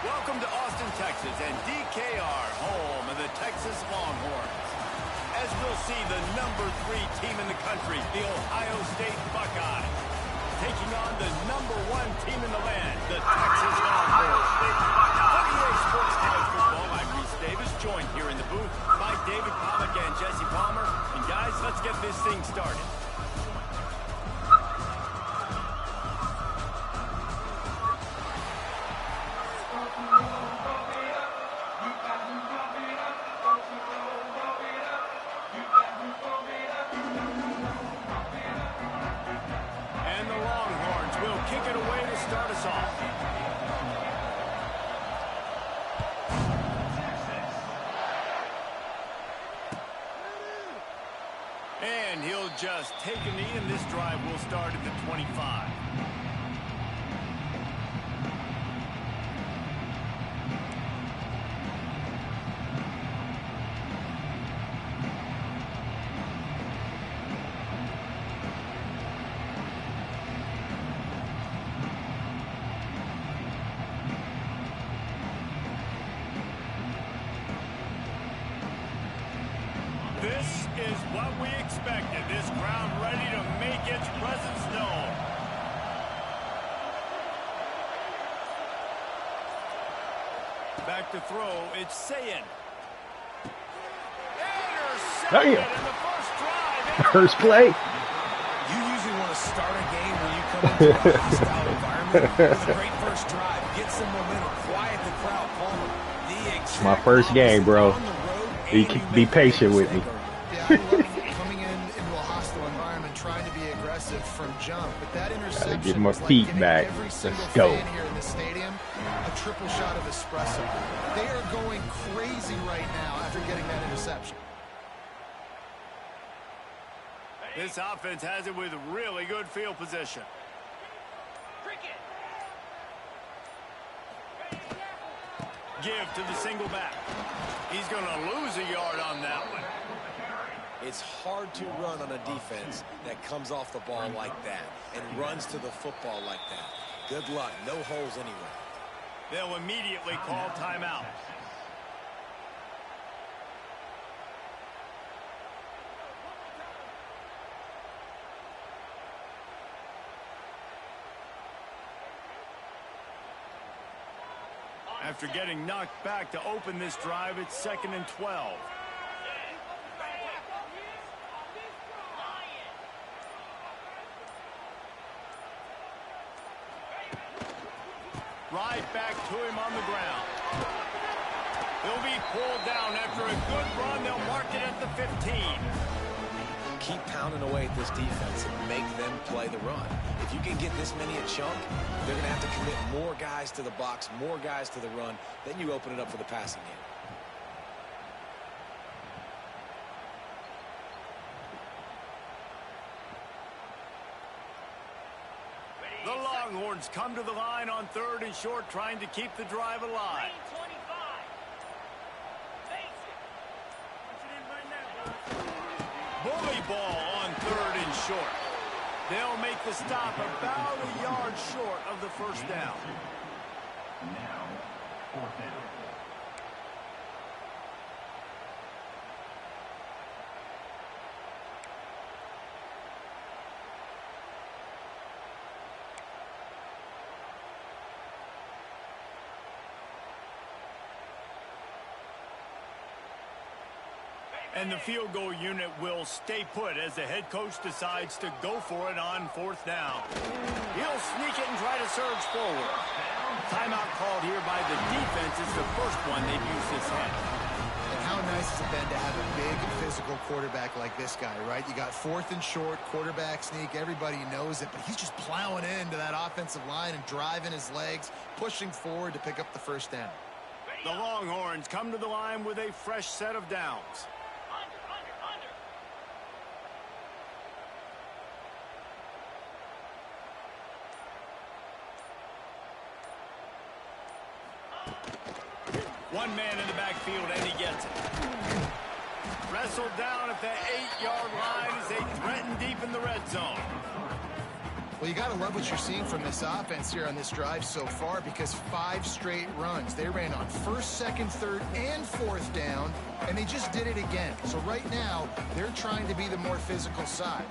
Welcome to Austin, Texas, and DKR, home of the Texas Longhorns. As we'll see, the #3 team in the country, the Ohio State Buckeyes, taking on the #1 team in the land, the Texas Longhorns. 48 Sports College Football, I'm Reese Davis, joined here in the booth by David Pollack and Jesse Palmer. And guys, let's get this thing started. And the Longhorns will kick it away to start us off. And he'll just take a knee, and this drive will start at the 25. This is what we expected. This crowd ready to make its presence known. Back to throw, it's Sayin. Intercepted in the first drive. First play. You usually want to start a game when you come into a hostile environment. It's a great first drive. Get some momentum. Quiet the crowd. Palmer. It's my first game, bro. Be patient with me. Yeah, I love coming into a hostile environment, trying to be aggressive from jump. But that interception, Gotta get my feet like back. every Let's single go. fan here in the stadium, a triple shot of espresso. They are going crazy right now after getting that interception. This offense has it with really good field position. Give to the single back. He's going to lose a yard on that one. It's hard to run on a defense that comes off the ball like that and runs to the football like that. Good luck. No holes anywhere. They'll immediately call timeout. After getting knocked back to open this drive, it's 2nd and 12. Right back to him on the ground. He'll be pulled down after a good run. They'll mark it at the 15. Keep pounding away at this defense and make them play the run. If you can get this many a chunk, they're going to have to commit more guys to the box, more guys to the run. Then you open it up for the passing game. The Longhorns come to the line on 3rd and short, trying to keep the drive alive. Bully ball on 3rd and short. They'll make the stop about a yard short of the first down. Now, 4th down. And the field goal unit will stay put as the head coach decides to go for it on 4th down. He'll sneak it and try to surge forward. Timeout called here by the defense. It's the first one they've used this half. And how nice has it been to have a big physical quarterback like this guy, right? You got 4th and short, quarterback sneak. Everybody knows it, but he's just plowing into that offensive line and driving his legs, pushing forward to pick up the first down. The Longhorns come to the line with a fresh set of downs. One man in the backfield, and he gets it. Wrestled down at the 8-yard line as they threaten deep in the red zone. Well, you got to love what you're seeing from this offense here on this drive so far, because 5 straight runs. They ran on first, second, third, and fourth down, and they just did it again. So right now, they're trying to be the more physical side.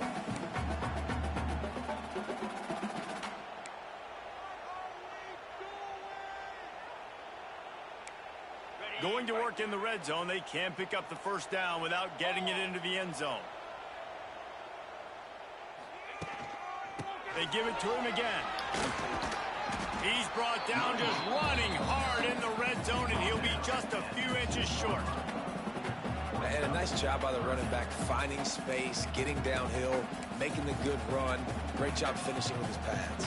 Going to work in the red zone, they can pick up the first down without getting it into the end zone. They give it to him again. He's brought down just running hard in the red zone, and he'll be just a few inches short. And a nice job by the running back, finding space, getting downhill, making the good run. Great job finishing with his pads.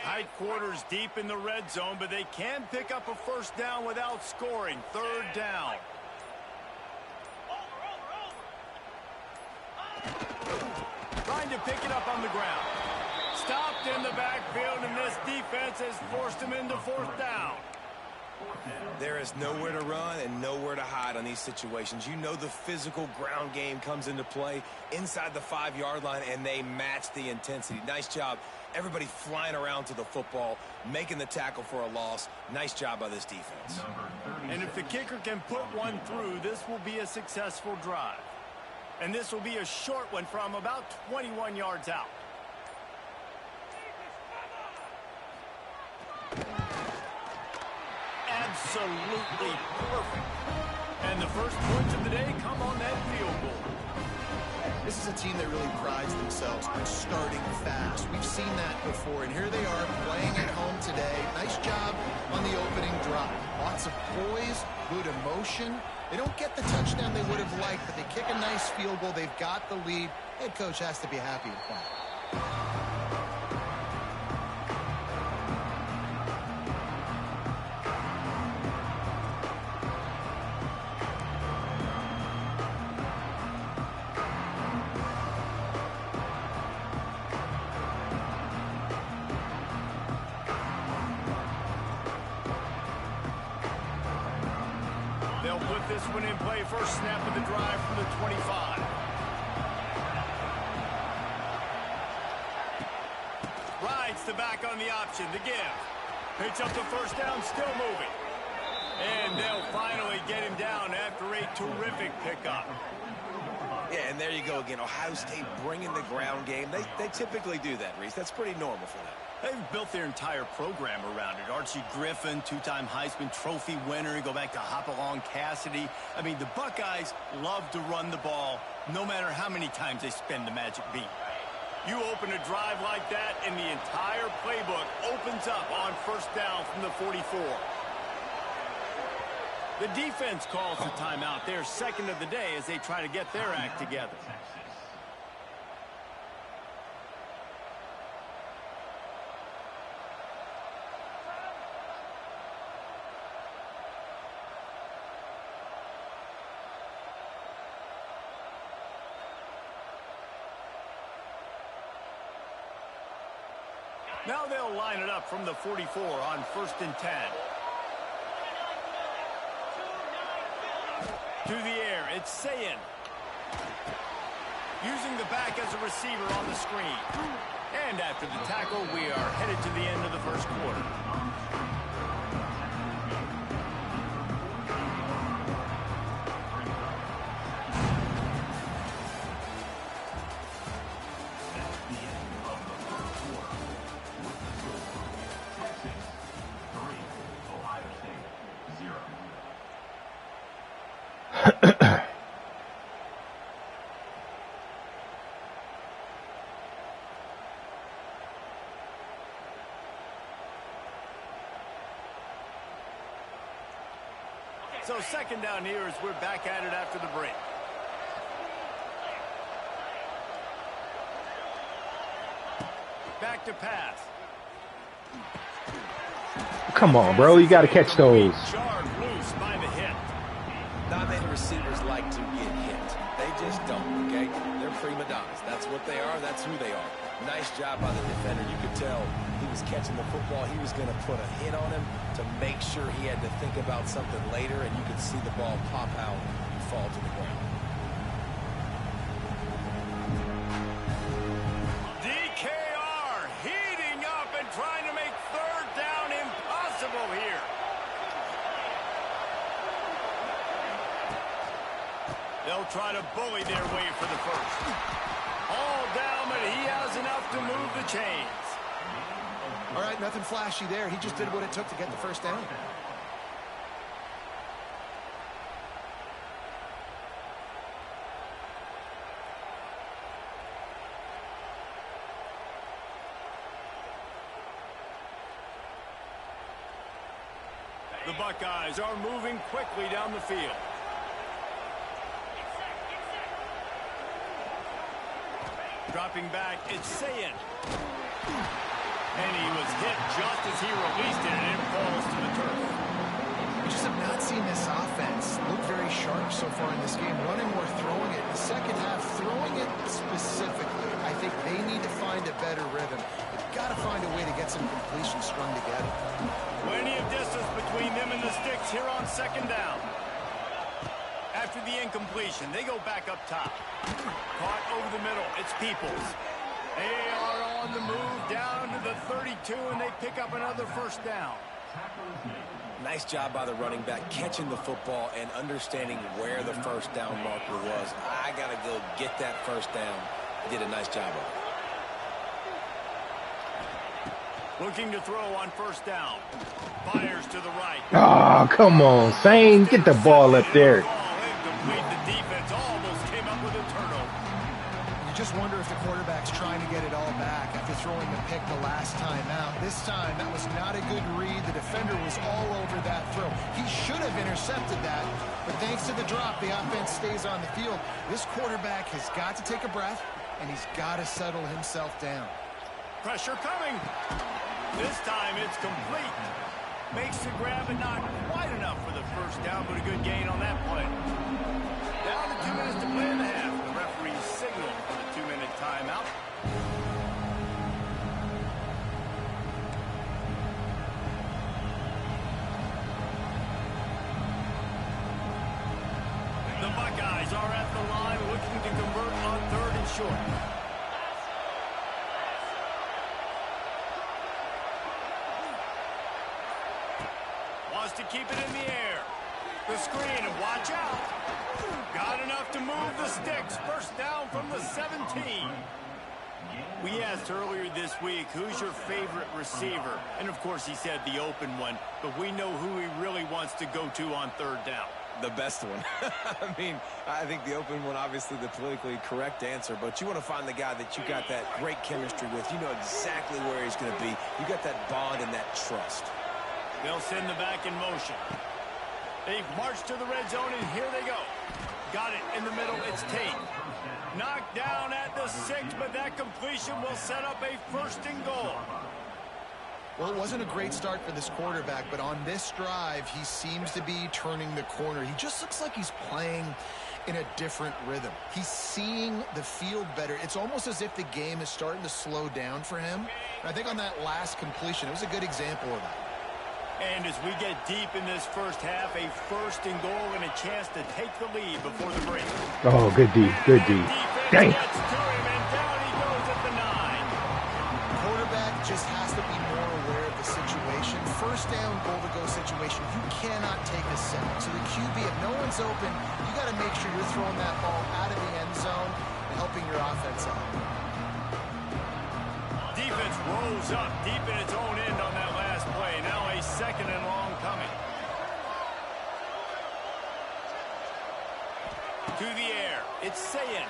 Tight quarters deep in the red zone, but they can pick up a first down without scoring. Third down. Trying to pick it up on the ground. Stopped in the backfield, and this defense has forced him into fourth down. There is nowhere to run and nowhere to hide on these situations. You know the physical ground game comes into play inside the 5-yard line, and they match the intensity. Nice job. Everybody flying around to the football, making the tackle for a loss. Nice job by this defense. And if the kicker can put one through, this will be a successful drive. And this will be a short one from about 21 yards out. Absolutely perfect. And the first points of the day come on that field goal. This is a team that really prides themselves on starting fast. We've seen that before, and here they are playing at home today. Nice job on the opening drive. Lots of poise, good emotion. They don't get the touchdown they would have liked, but they kick a nice field goal. They've got the lead. Head coach has to be happy with that. They'll put this one in play. First snap of the drive from the 25. Rides the back on the option. The give. Picks up the first down, still moving. And they'll finally get him down after a terrific pickup. Yeah, and there you go again. Ohio State bringing the ground game. They typically do that, Reese. That's pretty normal for them. They've built their entire program around it. Archie Griffin, 2-time Heisman Trophy winner. You go back to Hopalong Cassidy. I mean, the Buckeyes love to run the ball no matter how many times they spin the magic beat. You open a drive like that, and the entire playbook opens up on first down from the 44. The defense calls the timeout. Their second of the day as they try to get their act together. Now they'll line it up from the 44 on 1st and 10. To the air, it's Sayin. Using the back as a receiver on the screen. And after the tackle, we are headed to the end of the first quarter. So second down here as we're back at it after the break. Back to pass. Come on, bro. You got to catch those. Jarred loose by the hit. Not many receivers like to get hit. They just don't, okay? They're prima donnas. That's what they are. That's who they are. Nice job by the defender. You could tell he was catching the football. He was going to put a hit on him to make sure he had to think about something later, and you could see the ball pop out fall to the ground. DKR heating up and trying to make third down impossible here. They'll try to bully their way for the first. All down, but he has enough to move the chains. All right, nothing flashy there. He just did what it took to get the first down. The Buckeyes are moving quickly down the field. Dropping back, it's Sayin. And he was hit just as he released it, and it falls to the turf. We just have not seen this offense look very sharp so far in this game. Running or throwing it. The second half, throwing it specifically. I think they need to find a better rhythm. They've got to find a way to get some completions strung together. Plenty of distance between them and the sticks here on second down. After the incompletion, they go back up top. Caught over the middle. It's Peoples. They are on the move down to the 32, and they pick up another first down. Nice job by the running back, catching the football and understanding where the first down marker was. I got to go get that first down. He did a nice job of it. Looking to throw on first down. Fires to the right. Oh, come on, Sane. Get the ball up there. Incomplete. The defense almost came up with a turnover. You just wonder if the quarterback's trying to get it all back after throwing the pick the last time out. This time, that was not a good read. The defender was all over that throw. He should have intercepted that, but thanks to the drop, the offense stays on the field. This quarterback has got to take a breath, and he's got to settle himself down. Pressure coming. This time it's complete. Makes the grab, but not quite enough for the first down, but a good gain on that play. Down to 2 minutes to play in the half. The referee signaled for the 2-minute timeout. The Buckeyes are at the line looking to convert on 3rd and short. To keep it in the air. The screen, and watch out. Got enough to move the sticks. First down from the 17. We asked earlier this week, who's your favorite receiver? And of course he said the open one, but we know who he really wants to go to on 3rd down. The best one. I mean, I think the open one, obviously the politically correct answer, but you want to find the guy that you got that great chemistry with. You know exactly where he's going to be. You got that bond and that trust. They'll send the back in motion. They march to the red zone, and here they go. Got it in the middle. It's Tate. Knocked down at the 6, but that completion will set up a 1st and goal. Well, it wasn't a great start for this quarterback, but on this drive, he seems to be turning the corner. He just looks like he's playing in a different rhythm. He's seeing the field better. It's almost as if the game is starting to slow down for him. And I think on that last completion, it was a good example of that. And as we get deep in this first half, a 1st and goal and a chance to take the lead before the break. Oh, good D, good D. Dang. Gets to him, and down he goes at the 9. The quarterback just has to be more aware of the situation. First down, goal-to-go situation, you cannot take a sack. So the QB, if no one's open, you got to make sure you're throwing that ball out of the end zone and helping your offense out. Defense rolls up deep in its own end on that last play. Now a 2nd and long coming. To the air. It's Sayin.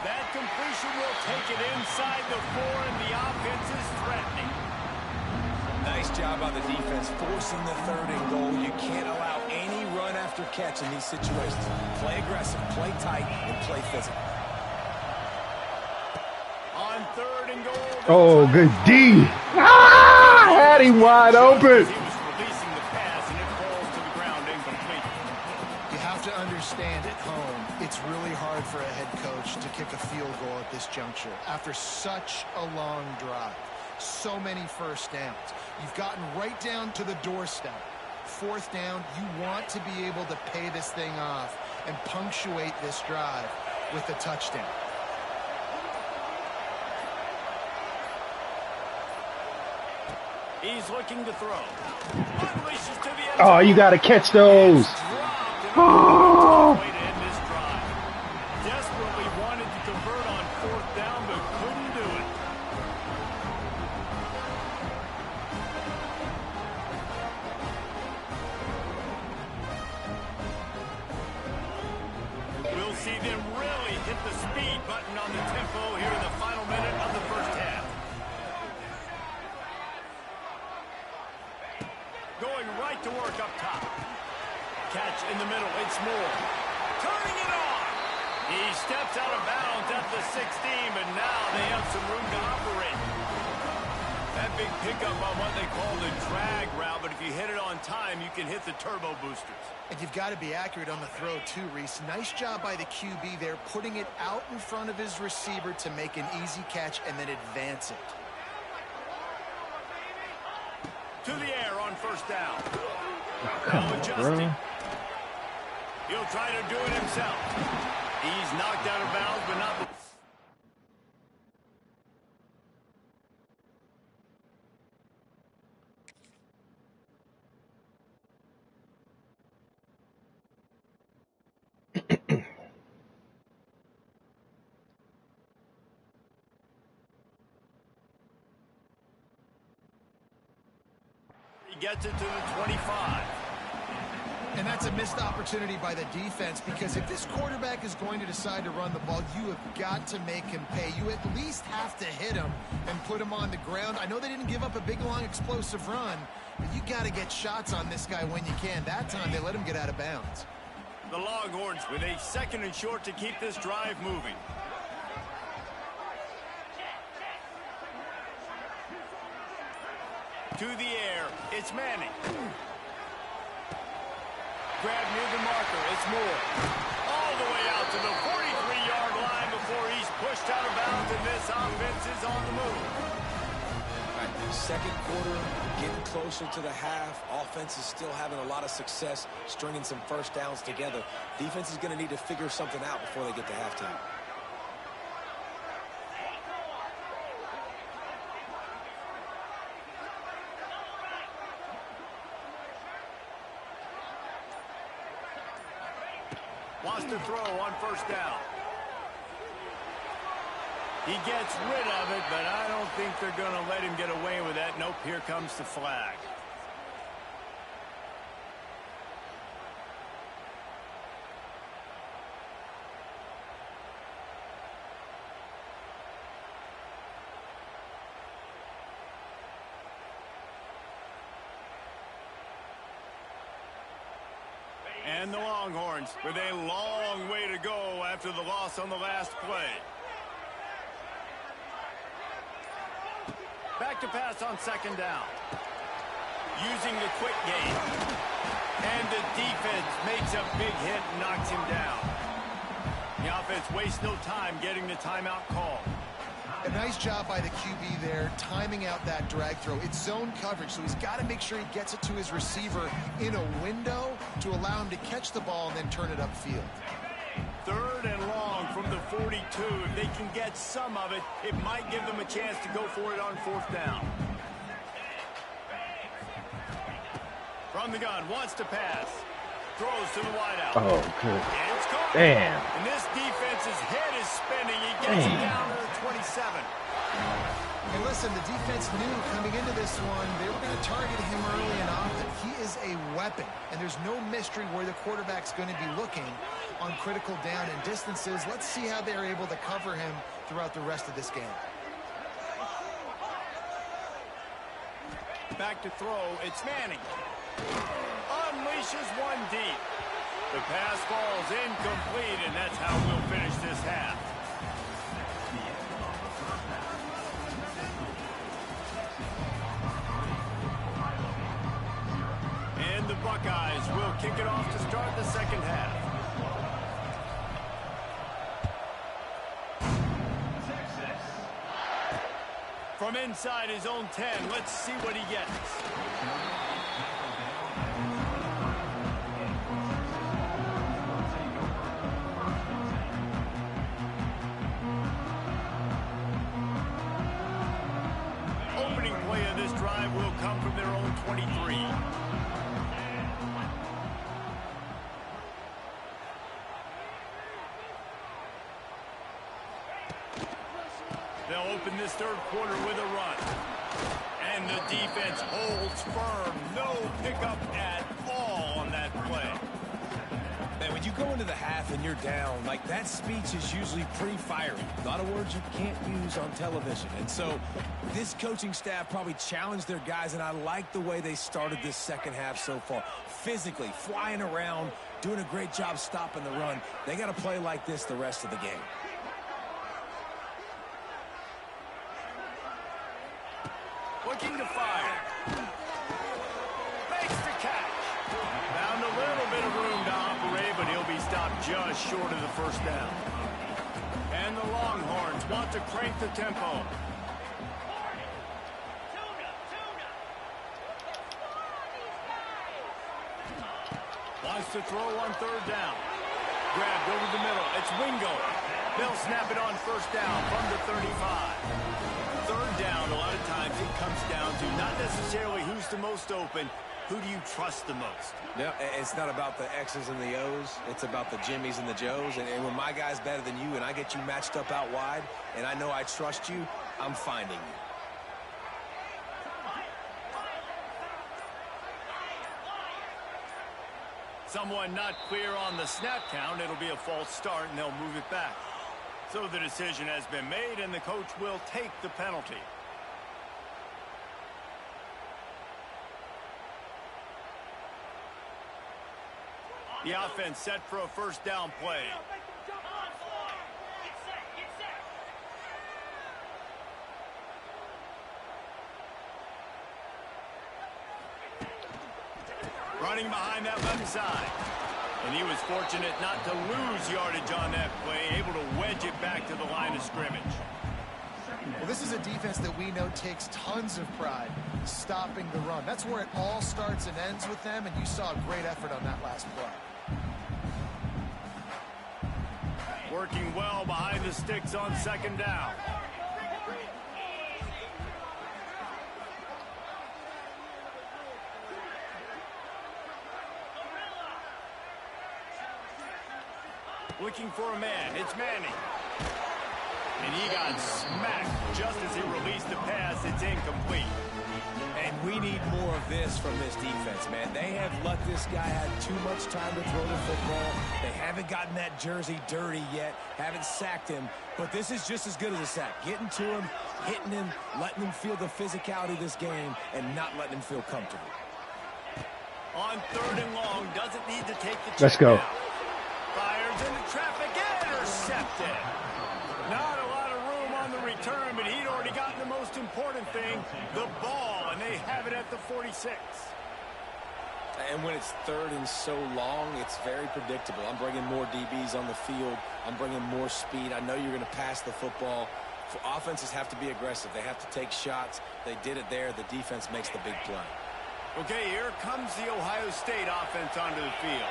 That completion will take it inside the 4, and the offense is threatening. Nice job by the defense, forcing the 3rd and goal. You can't allow any run after catch in these situations. Play aggressive, play tight, and play physical. On 3rd and goal. Oh, good D. Ah, had him wide open. He was releasing the pass, and it falls to the ground incomplete. You have to understand at home, it's really hard for a head coach to kick a field goal at this juncture after such a long drive. So many first downs. You've gotten right down to the doorstep. 4th down, you want to be able to pay this thing off and punctuate this drive with a touchdown. He's looking to throw. Unleashes to the end Oh, zone. you got to catch those. Oh. Way to end this drive. Desperately wanted to convert on 4th down, but couldn't do it. We'll see them really hit the speed button on the tempo here in the final minute of the first half. Going right to work up top. Catch in the middle. It's Moore. Turning it on. He steps out of bounds at the 16, but now they have some room to operate. That big pickup on what they call the drag route, but if you hit it on time, you can hit the turbo boosters. And you've got to be accurate on the throw too, Reese. Nice job by the QB there, putting it out in front of his receiver to make an easy catch and then advance it. To the air on 1st down. Come Now on, adjusting. bro. He'll try to do it himself. He's knocked out of bounds, but not... He gets it to the 25. And that's a missed opportunity by the defense, because if this quarterback is going to decide to run the ball, you have got to make him pay. You at least have to hit him and put him on the ground. I know they didn't give up a big, long, explosive run, but you got to get shots on this guy when you can. That time they let him get out of bounds. The Longhorns with a 2nd and short to keep this drive moving. To the air, it's Manning. Grab near the marker, it's Moore. All the way out to the 43-yard line before he's pushed out of bounds, and this offense is on the move. All right, 2nd quarter, getting closer to the half. Offense is still having a lot of success stringing some 1st downs together. Defense is going to need to figure something out before they get to halftime. Wants to throw on 1st down. He gets rid of it, but I don't think they're going to let him get away with that. Nope, here comes the flag. And the Longhorns with a long way to go after the loss on the last play. Back to pass on 2nd down. Using the quick game. And the defense makes a big hit and knocks him down. The offense wastes no time getting the timeout call. A nice job by the QB there, timing out that drag throw. It's zone coverage, so he's got to make sure he gets it to his receiver in a window to allow him to catch the ball and then turn it upfield. 3rd and long from the 42. If they can get some of it, it might give them a chance to go for it on 4th down. From the gun, wants to pass. Throws to the wideout. Oh, good. And it's caught. Damn. And this defense's head is spinning. He gets it down to the 27. And listen, the defense knew coming into this one, they were going to target him early and often. He is a weapon, and there's no mystery where the quarterback's going to be looking on critical down and distances. Let's see how they're able to cover him throughout the rest of this game. Back to throw, it's Manning. Unleashes one deep. The pass falls incomplete, and that's how we'll finish this half. And the Buckeyes will kick it off to start the 2nd half. From inside his own 10, let's see what he gets. drive will come from their own 23. They'll open this third quarter with a run. And the defense holds firm. No pickup at all on that play. Man, when you go into the half and you're down, like, that speech is usually pretty fiery. A lot of words you can't use on television. And so this coaching staff probably challenged their guys, and I like the way they started this second half so far. Physically, flying around, doing a great job stopping the run. They got to play like this the rest of the game. Looking to fire. Makes the catch. Found a little bit of room to operate, but he'll be stopped just short of the first down. And the Longhorns want to crank the tempo. Wants to throw on third down. Grabbed over the middle. It's Wingo. They'll snap it on first down from the 35. Third down, a lot of times it comes down to not necessarily who's the most open, who do you trust the most? Yeah, it's not about the X's and the O's. It's about the Jimmies and the Joes. And when my guy's better than you and I get you matched up out wide and I know I trust you, I'm finding you. Someone not clear on the snap count. It'll be a false start, and they'll move it back. So the decision has been made, and the coach will take the penalty. The offense set for a first down play. Running behind that left side. And he was fortunate not to lose yardage on that play, able to wedge it back to the line of scrimmage. Well, this is a defense that we know takes tons of pride stopping the run. That's where it all starts and ends with them, and you saw a great effort on that last play. Working well behind the sticks on second down. Looking for a man. It's Manning. And he got smacked just as he released the pass. It's incomplete. And we need more of this from this defense, man. They have let this guy have too much time to throw the football. They haven't gotten that jersey dirty yet, haven't sacked him. But this is just as good as a sack. Getting to him, hitting him, letting him feel the physicality of this game, and not letting him feel comfortable. On third and long, doesn't need to take the check. Let's go. Down. Fires into traffic, intercepted. Not a lot of room on the return, but he'd already gotten the most important thing, the ball, and they have it at the 46. And when it's third and so long, it's very predictable. I'm bringing more DBs on the field. I'm bringing more speed. I know you're going to pass the football. Offenses have to be aggressive. They have to take shots. They did it there. The defense makes the big play. Okay, here comes the Ohio State offense onto the field.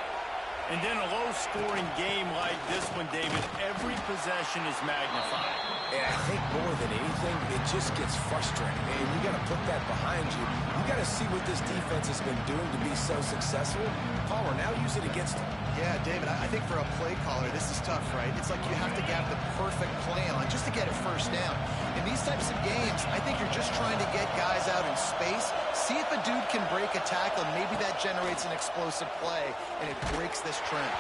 And in a low-scoring game like this one, David, every possession is magnified. And I think more than anything, it just gets frustrating. And you got to put that behind you. You got to see what this defense has been doing to be so successful. Caller, now use it against them. Yeah, David, I think for a play caller, this is tough, right? It's like you have to get the perfect play on just to get a first down. In these types of games, I think you're just trying to get guys out in space, see if a dude can break a tackle, and maybe that generates an explosive play, and it breaks this trend.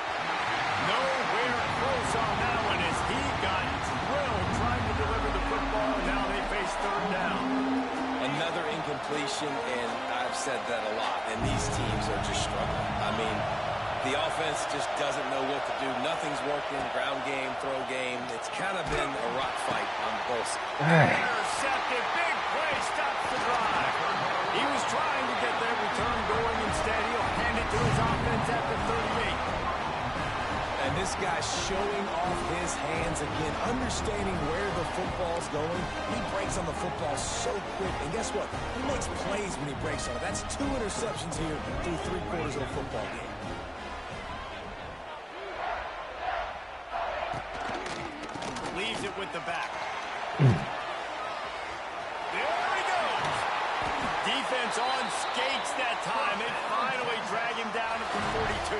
Nowhere close on that one as he got drilled trying to deliver the football, and now they face third down. Another incompletion, and I've said that a lot, and these teams are just struggling. I mean, the offense just doesn't know what to do. Nothing's working. Ground game, throw game. It's kind of been a rock fight on both sides. Intercepted. Big play. Stops the drive. He was trying to get their return going. Instead, he'll hand it to his offense at the 38. And this guy's showing off his hands again, understanding where the football's going. He breaks on the football so quick. And guess what? He makes plays when he breaks on it. That's 2 interceptions here through 3 quarters of a football game. Leaves it with the back. There he goes. Gates that time. They finally drag him down at the 42.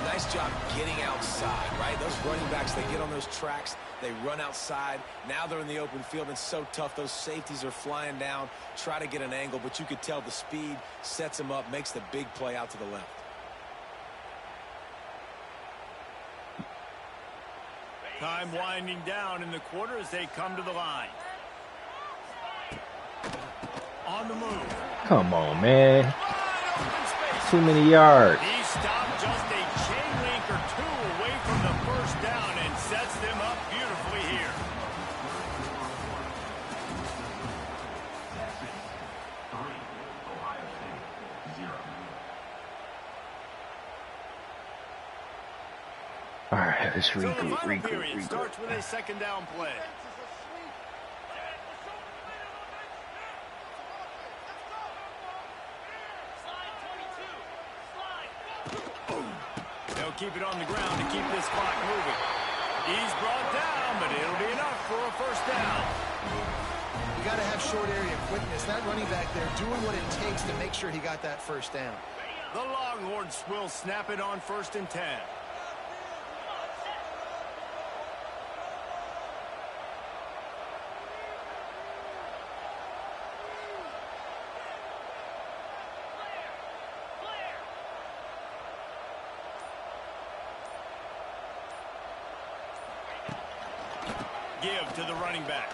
Nice job getting outside, right? Those running backs, they get on those tracks, they run outside. Now they're in the open field. It's so tough. Those safeties are flying down, try to get an angle, but you could tell the speed sets them up, makes the big play out to the left. Time winding down in the quarter as they come to the line. On the move. Come on, man. Too many yards. He stopped just a chain link or two away from the first down and sets them up beautifully here. Ohio State, 0. All right, let's So the final regroup. period starts with a second down play. They'll keep it on the ground to keep this clock moving. He's brought down, but it'll be enough for a first down. You got to have short area quickness. That running back there doing what it takes to make sure he got that first down. The Longhorns will snap it on 1st and 10. Give to the running back.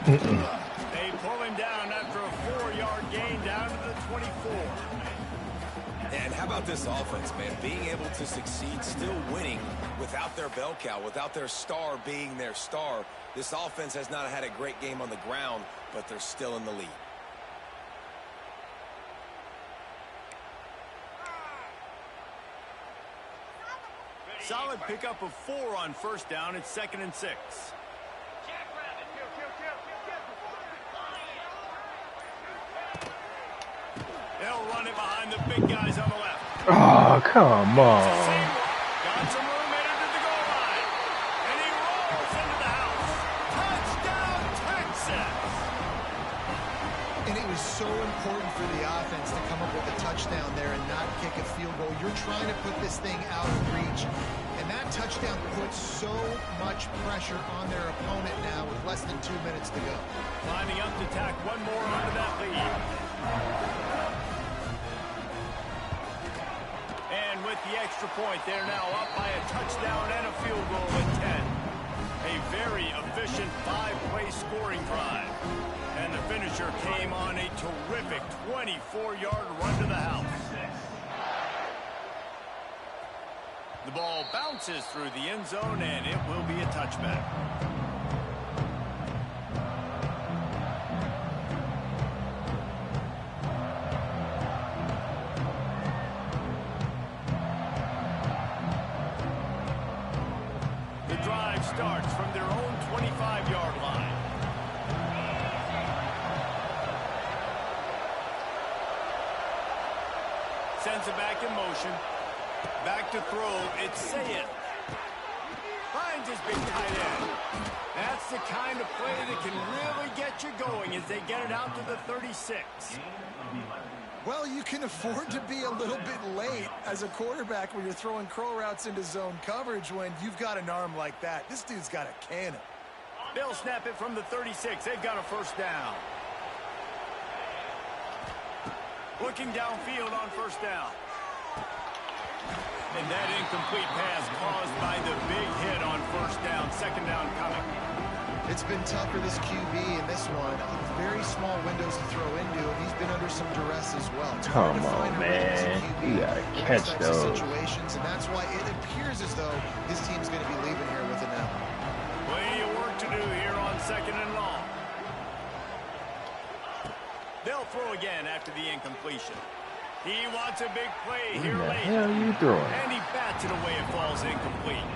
They pull him down after a 4-yard gain down to the 24. And how about this offense, man? Being able to succeed, still winning without their bell cow, without their star being their star. This offense has not had a great game on the ground, but they're still in the lead. Solid pickup of 4 on first down. It's 2nd and 6. They'll run it behind the big guys on the left. Oh, come on. Got some room headed to the goal line. And he rolls into the house. Touchdown, Texas. And it was so important for the offense to come up with a touchdown there and not kick a field goal. You're trying to put this thing out of reach. And that touchdown puts so much pressure on their opponent now with less than 2 minutes to go. Lining up to tack one more onto that lead. And with the extra point, they're now up by a touchdown and a field goal at 10. A very efficient 5-play scoring drive. And the finisher came on a terrific 24-yard run to the house. The ball bounces through the end zone, and it will be a touchback. The drive starts from their own 25-yard line. Sends it back in motion. Back to throw. It's Sayed. Finds his big tight end. That's the kind of play that can really get you going as they get it out to the 36. Well, you can afford to be a little bit late as a quarterback when you're throwing crow routes into zone coverage when you've got an arm like that. This dude's got a cannon. They'll snap it from the 36. They've got a first down. Looking downfield on first down. And that incomplete pass caused by the big hit on first down. Second down coming. It's been tough for this QB in this one. Very small windows to throw into, and he's been under some duress as well. Come on, man. You gotta catch those. Situations, and that's why it appears as though his team's going to be leaving here with an L. Plenty of work to do here on 2nd and long. They'll throw again after the incompletion. He wants a big play here late. What the hell are you throwing? And he bats it away. It falls incomplete.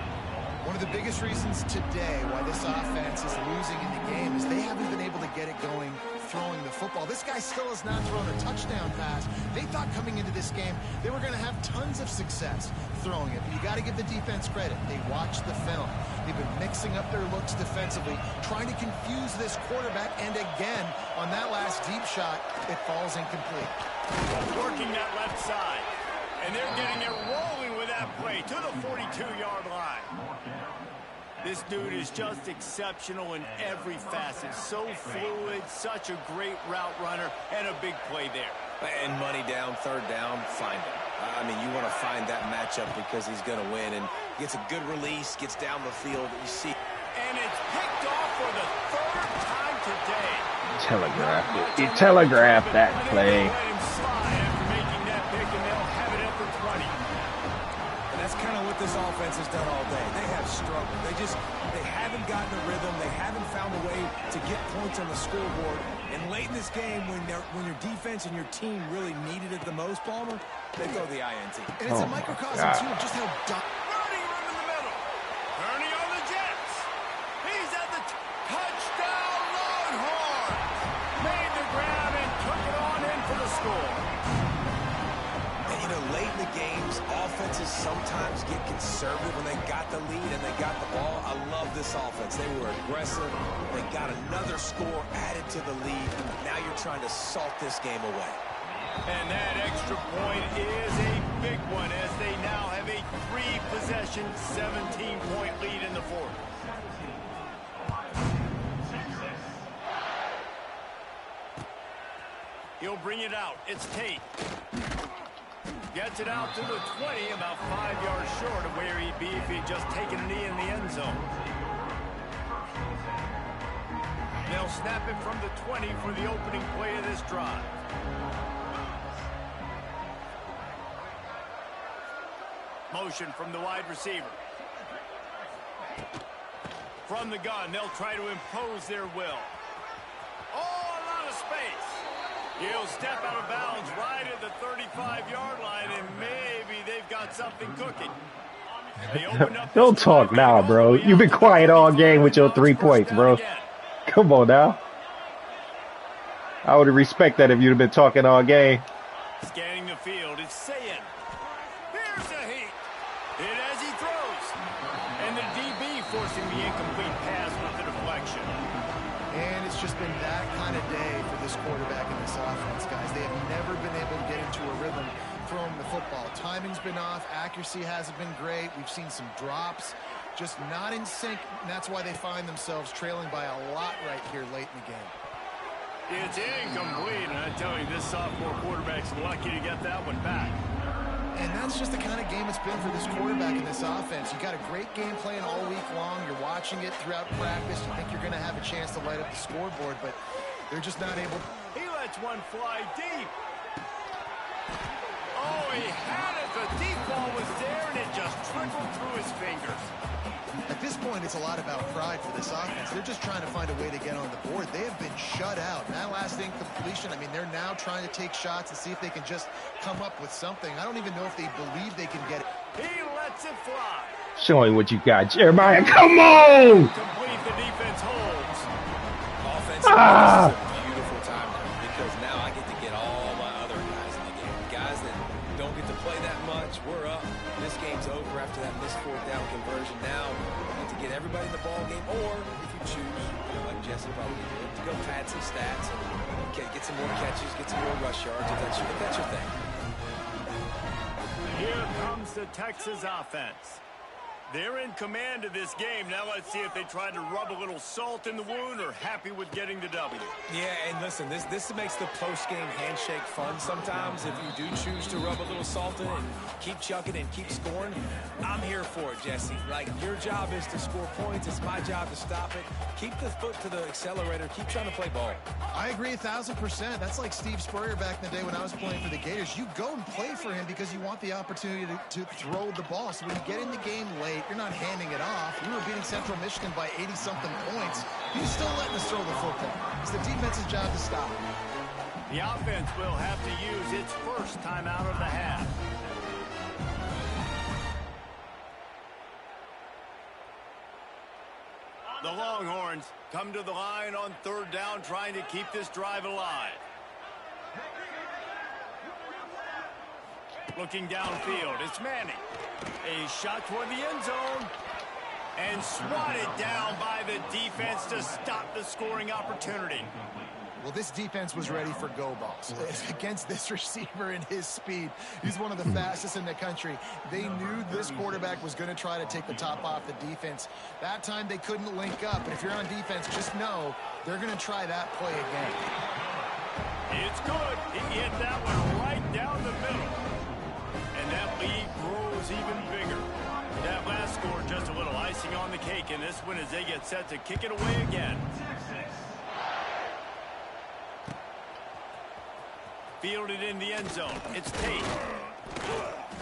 One of the biggest reasons today why this offense is losing in the game is they haven't been able to get it going throwing the football. This guy still has not thrown a touchdown pass. They thought coming into this game they were going to have tons of success throwing it. But you got to give the defense credit. They watched the film. They've been mixing mixing up their looks defensively, trying to confuse this quarterback, and again, on that last deep shot, it falls incomplete. Working that left side, and they're getting it rolling with that play to the 42-yard line. This dude is just exceptional in every facet. So fluid, such a great route runner, and a big play there. And money down, third down, find him. I mean, you want to find that matchup because he's going to win, and gets a good release, gets down the field. You see. And it's picked off for the third time today. Telegraphed it. He telegraphed that play. Let him slide after making that pick, and they'll have it at the 20. And that's kind of what this offense has done all day. They have struggled. They haven't gotten a rhythm. They haven't found a way to get points on the scoreboard. And late in this game, when your defense and your team really needed it the most, Palmer, they throw the INT. And it's a microcosm, too, of just how Running room in the middle. Turning on the Jets. He's at the touchdown Longhorns. Made the grab and took it on in for the score. And, you know, late in the games, offenses sometimes get conservative when they got the lead and they got the ball. I love this offense. They were aggressive. They got another score added to the lead. Now you're trying to salt this game away. And that extra point is a big one as they now have a 3-possession, 17-point lead in the fourth. He'll bring it out. It's Tate. Gets it out to the 20, about 5 yards short of where he'd be if he'd just taken a knee in the end zone. They'll snap it from the 20 for the opening play of this drive. Motion from the wide receiver. From the gun, they'll try to impose their will. Oh, a lot of space. He'll step out of bounds right at the 35-yard line, and maybe they've got something cooking. Don't talk now, bro. You've been quiet all game with your 3 points, bro. Come on now. I would respect that if you'd have been talking all game. Scanning the field, it's Sayin. Here's a heat. Hit as he throws. And the DB forcing the incomplete pass with the deflection. And it's just been that kind of day for this quarterback and this offense, guys. They have never been able to get into a rhythm throwing the football. Timing's been off. Accuracy hasn't been great. We've seen some drops. Just not in sync, and that's why they find themselves trailing by a lot right here late in the game. It's incomplete, and I tell you, this sophomore quarterback's lucky to get that one back. And that's just the kind of game it's been for this quarterback in this offense. You got a great game plan all week long. You're watching it throughout practice. You think you're going to have a chance to light up the scoreboard, but they're just not able. He lets one fly deep. Oh, he had it. The deep ball was there, and it just trickled through his fingers. At this point, it's a lot about pride for this offense. They're just trying to find a way to get on the board. They have been shut out. That last incompletion, I mean, they're now trying to take shots and see if they can just come up with something. I don't even know if they believe they can get it. He lets it fly. Show me what you got, Jeremiah. Come on! Complete, the defense holds. Offense is a beautiful time because now I get to get all my other guys in the game. Guys that don't get to play that much. We're up. This game's over after that missed 4th down conversion. Now I get to get everybody in the ball game, or if you choose, like Jesse probably did, to go pad some stats and get some more catches, get some more rush yards if that's your thing. Here comes the Texas offense. They're in command of this game. Now let's see if they try to rub a little salt in the wound or happy with getting the W. Yeah, and listen, this makes the post-game handshake fun sometimes. If you do choose to rub a little salt in and keep chucking and keep scoring, I'm here for it, Jesse. Like, your job is to score points. It's my job to stop it. Keep the foot to the accelerator. Keep trying to play ball. I agree 1,000%. That's like Steve Spurrier back in the day when I was playing for the Gators. You go and play for him because you want the opportunity to throw the ball. So when you get in the game late, you're not handing it off. We were beating Central Michigan by 80-something points. He's still letting us throw the football. It's the defense's job to stop. The offense will have to use its first timeout of the half. The Longhorns come to the line on 3rd down, trying to keep this drive alive. Looking downfield, it's Manning. A shot toward the end zone. And swatted down by the defense to stop the scoring opportunity. Well, this defense was ready for go balls. Against this receiver and his speed, he's one of the fastest in the country. They knew this quarterback was going to try to take the top off the defense. That time they couldn't link up. But if you're on defense, just know they're going to try that play again. It's good. He hit that one right down the middle. And that lead grows even bigger. That last score just a little icing on the cake in this one as they get set to kick it away again. Fielded in the end zone. It's Tate.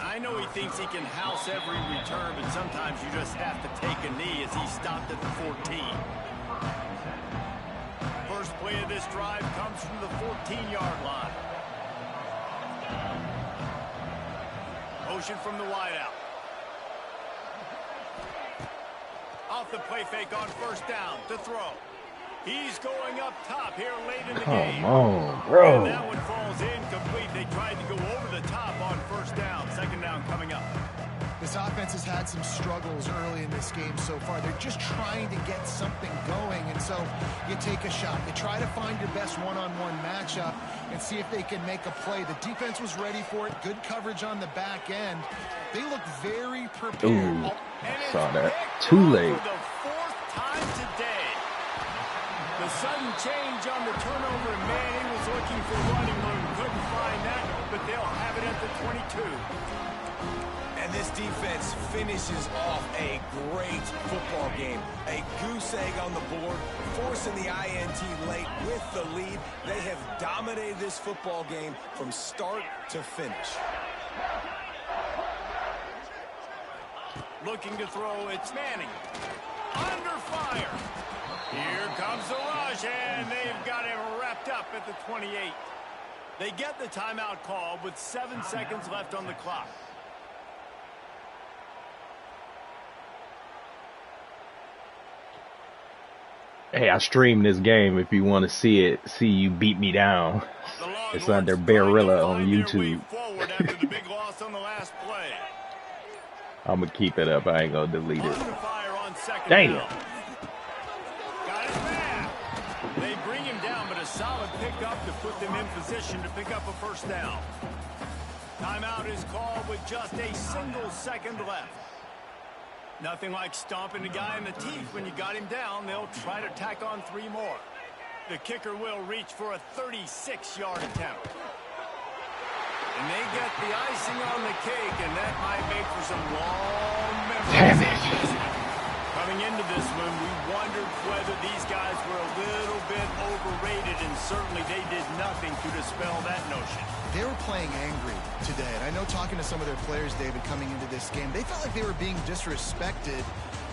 I know he thinks he can house every return, but sometimes you just have to take a knee as he stopped at the 14. First play of this drive comes from the 14-yard line. Motion from the wideout. Off the play fake on first down to throw. He's going up top here late in the game. Come on, bro. And that one falls incomplete. They tried to go over the top on first down. Second down coming up. This offense has had some struggles early in this game so far. They're just trying to get something going, and so you take a shot. You try to find your best one-on-one matchup and see if they can make a play. The defense was ready for it. Good coverage on the back end. They look very prepared. Ooh, saw that. Too late. For the fourth time today. The sudden change on the turnover, and man, he was looking for running room. Couldn't find that, but they'll have it at the 22. And this defense finishes off a great football game. A goose egg on the board, forcing the INT late with the lead. They have dominated this football game from start to finish. Looking to throw, it's Manning. Under fire. Here comes the rush, and they've got him wrapped up at the 28. They get the timeout call with 7 seconds left on the clock. Hey, I streamed this game if you want to see it. See you beat me down. It's under Barilla on YouTube. I'm going to keep it up. I ain't going to delete it. Damn. Got it back. They bring him down, but a solid pickup to put them in position to pick up a first down. Timeout is called with just a single second left. Nothing like stomping a guy in the teeth when you got him down. They'll try to tack on 3 more. The kicker will reach for a 36-yard attempt. And they get the icing on the cake, and that might make for some long memories. Damn it. Coming into this one, we wondered whether these guys were a little bit overrated, and certainly they did nothing to dispel that notion. They were playing angry today, and I know talking to some of their players, David, coming into this game, they felt like they were being disrespected.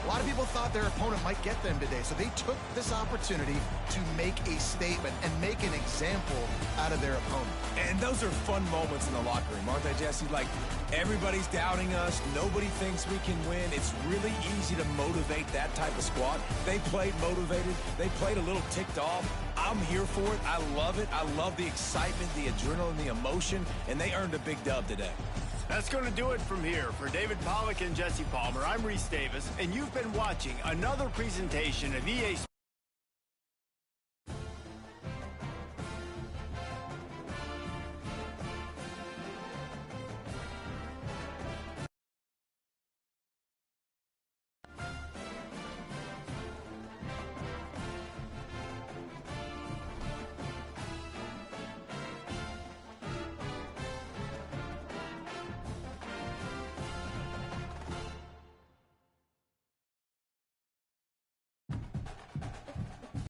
A lot of people thought their opponent might get them today, so they took this opportunity to make a statement and make an example out of their opponent. And those are fun moments in the locker room, aren't they, Jesse? Like, everybody's doubting us. Nobody thinks we can win. It's really easy to motivate that type of squad. They played motivated. They played a little ticked off. I'm here for it. I love it. I love the excitement, the adrenaline, the emotion, and they earned a big dub today. That's going to do it from here. For David Pollack and Jesse Palmer, I'm Reese Davis, and you've been watching another presentation of EA